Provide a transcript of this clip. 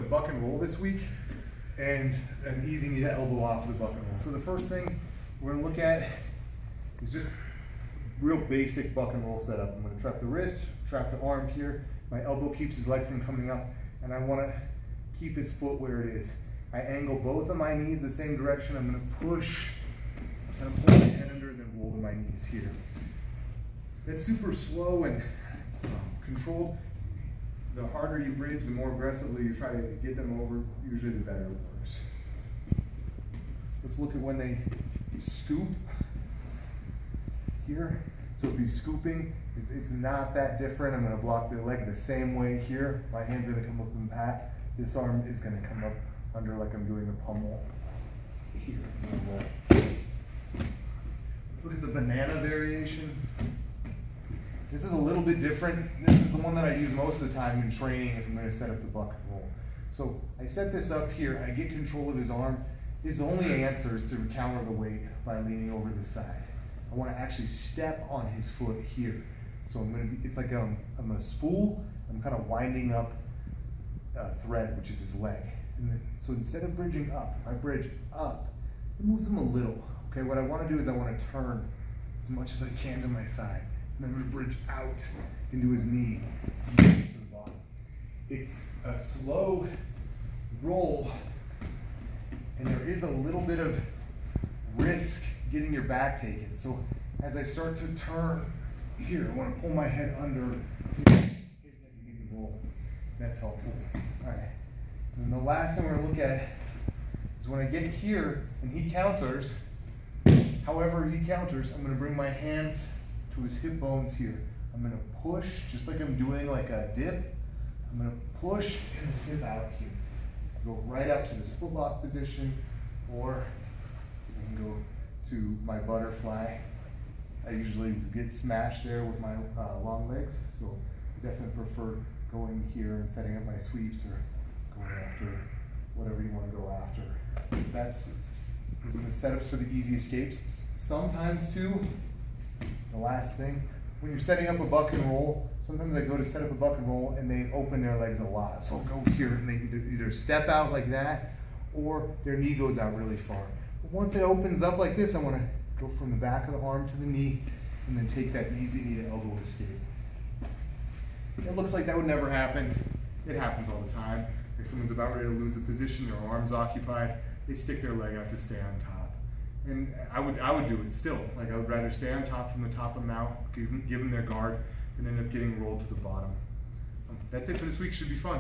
buck and roll this week and an easy knee to elbow off the buck and roll. So the first thing we're gonna look at is just real basic buck and roll setup. I'm gonna trap the wrist, trap the arm here. My elbow keeps his leg from coming up, and I wanna keep his foot where it is. I angle both of my knees the same direction. I'm gonna push, and I'm pulling my head under and then roll to my knees here. That's super slow and controlled. The harder you bridge, the more aggressively you try to get them over, usually the better it works. Let's look at when they scoop here. So if he's scooping, it's not that different. I'm gonna block the leg the same way here. My hand's gonna come up and pat. This arm is gonna come up under like I'm doing the pummel here. Let's look at the banana variation. This is a little bit different. This is the one that I use most of the time in training if I'm going to set up the buck and roll. So I set this up here. I get control of his arm. His only answer is to counter the weight by leaning over the side. I want to actually step on his foot here. So I'm going to be, it's like I'm a spool. I'm kind of winding up a thread, which is his leg. And then, so instead of bridging up, if I bridge up, it moves him a little. Okay, what I want to do is I want to turn as much as I can to my side. And then I'm going to bridge out into his knee and to the bottom. It's a slow roll, and there is a little bit of risk getting your back taken. So as I start to turn here, I want to pull my head under in case I can get the roll. That's helpful. All right. And then the last thing we're going to look at is when I get here and he counters, however he counters, I'm going to bring my hands to his hip bones here. I'm gonna push, just like I'm doing like a dip. I'm gonna push and hip out here. Go right up to this footlock position, or I can go to my butterfly. I usually get smashed there with my long legs, so I definitely prefer going here and setting up my sweeps or going after whatever you want to go after. Those are the setups for the easy escapes. Sometimes too, the last thing, when you're setting up a buck and roll, sometimes I go to set up a buck and roll and they open their legs a lot. So I'll go here and they either step out like that or their knee goes out really far. But once it opens up like this, I want to go from the back of the arm to the knee and then take that easy knee to elbow escape. It looks like that would never happen. It happens all the time. If someone's about ready to lose the position, their arm's occupied, they stick their leg out to stay on top. And I would do it still. Like I would rather stay on top from the top of the mount, give them their guard, and end up getting rolled to the bottom. That's it for this week. Should be fun.